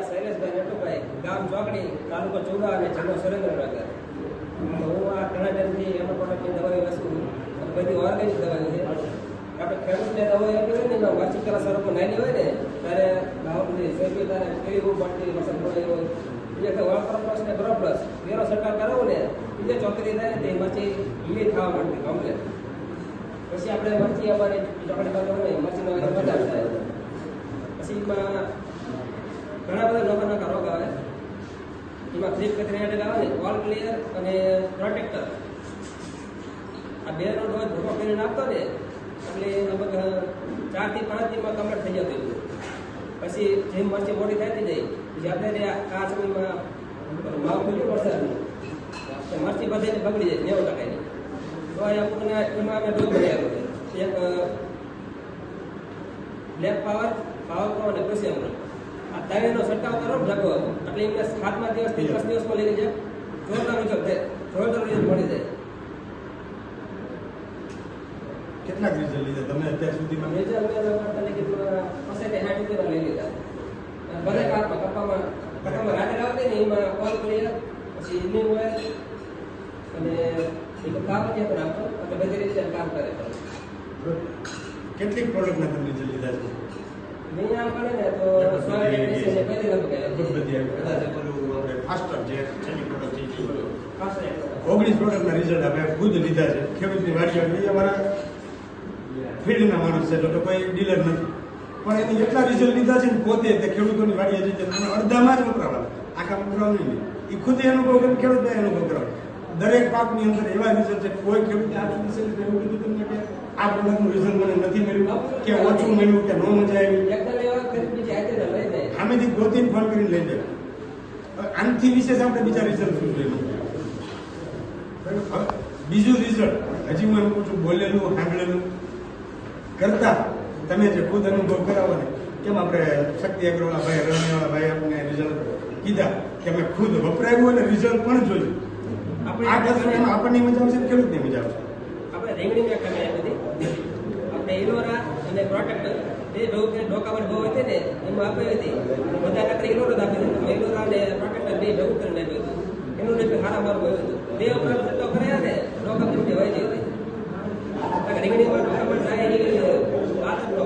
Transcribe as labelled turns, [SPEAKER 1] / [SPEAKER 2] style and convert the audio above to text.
[SPEAKER 1] શૈલેષભાઈ નટુભાઈ, ગામ ચોકડી, તાલુકો ચૌડા અને જિલ્લો સુરેન્દ્રનગર. હું આ ઘણા ટાઈમથી એનો પ્રોડક્ટની દવાઈ વસ્તુ બધી ઓર્ગેનિક દવાઈ છે. આપણે ખેડૂતને દવાઈ આપી હોય ને એમાં વાર્ષિક કલા સ્વરૂપો નાની હોય ને ત્યારે ભાવની સેફી તારે કેવી રૂપ પડતી વસંત પડે હોય બીજા કે વળ પ્લસ ને ગ્રો પ્લસ બેનો સરકાર કરાવું ને બીજે ચોકડી થાય ને તે મરચી લીલી થવા માંડતી કમ્પ્લેટ. પછી આપણે મરચી અમારી ચોકડી બાજુ હોય મરચીનો વધારે થાય. પછી એમાં ઘણા બધા નવા રોગ આવે. એમાં ફ્રીજ કતરી એટેક આવે ને ઓલ ક્લિયર અને પ્રોટેક્ટર આ બેનો ડોઝ ભૂકો કરીને આપતો ને એટલે લગભગ 4 થી 5 દિવસમાં કમ્પ્લીટ થઈ જતું. પછી જેમ મરચી મોટી થતી જાય જ્યારે આ સમયમાં માવ ખુલ્યું વરસાદનું મરચી બધાને બગડી જાય 90%. તો અમુકને એમાં અમે ડોઝ બનાવ્યો છે. એક બ્લેક પાવર પ્રો અને કૃષિ અમૃત આ ત્રણેયનો છંટકાવ કરો લગો એટલે એમને 7મા દિવસથી 10 દિવસમાં લઈ જાય જોરદાર રિઝલ્ટ મળી જાય.
[SPEAKER 2] કેટલા રિઝલ્ટ લીધા તમે અત્યાર સુધીમાં?
[SPEAKER 1] રિઝલ્ટ કરતા કીધું 60 રૂપિયા લઈ લીધા. બધા કાપમાં કપામાં રાતે આવતી ને એમાં ઓલ ક્લિયર પછી ઇનિંગ ઓઇલ અને એક કાપ જે પણ આપો એટલે બધી રીતે કામ કરે.
[SPEAKER 2] કેટલીક પ્રોડક્ટના તમે રિઝલ્ટ લીધા છે?
[SPEAKER 1] નહીં આમ કરે ને તો 100 ને બધી
[SPEAKER 2] ફાસ્ટર જે છેલ્લી પ્રોડક્ટ છે 19 પ્રોડક્ટના રિઝલ્ટ આપણે ખુદ લીધા છે. ખેડૂતની વાડીઓ અમારા ફિલ્ડના માણસ છે તો કોઈ ડીલર નથી પણ એની એટલા રિઝલ્ટ લીધા છે ને પોતે તે ખેડૂતોની વાડીએ જઈને તમે અડધામાં જ વપરાવાના આખા વપરાવાનું નહીં. એ ખુદ અનુભવ કરે ખેડૂતને અનુભવ કરાવે. દરેક પાકની અંદર એવા રિઝલ્ટ છે. કોઈ ખેડૂતે આ સુધી એવું કીધું તમને કે આ પ્રોડક્ટનું રિઝલ્ટ મને નથી મળ્યું કે ઓછું મળ્યું કે ન મજા આવી. આમેથી ગોતીને ફોન કરીને લઈ જાય. આનાથી વિશેષ આપણે બીજા રિઝલ્ટ શું જોઈએ? બીજું રિઝલ્ટ હજી હું એમ કહું છું બોલેલું સાંભળેલું કરતા તમે જે ખુદ અનુભવ કરાવો ને કેમ આપણે શક્તિ અગ્રવાળા ભાઈ રણવાળા ભાઈ આપણને રિઝલ્ટ કીધા કે અમે ખુદ વપરાયું અને રિઝલ્ટ પણ જોયું. આ કરશું એમાં આપણને મજા આવશે ખેડૂતની મજા આવશે.
[SPEAKER 1] આપણે રીંગણીમાં કમી બધી આપણે ઇલોરા અને પ્રોટેક્ટર એ ડોકામાં બહુ હતી ને એમાં આપી હતી બધા કાતરી ઇલોરા જ આપી હતી. ઇલોરા અને પ્રોટેક્ટર બે ભેગું કરીને આપ્યું હતું. એનું રીતે સારા મારું ગયું હતું. બે ઉપરાંત સટ્ટો કર્યા ને ડોકા પણ વહી જઈ હતી. રીંગણીમાં ડોકામાં જાય એની વાત જ ન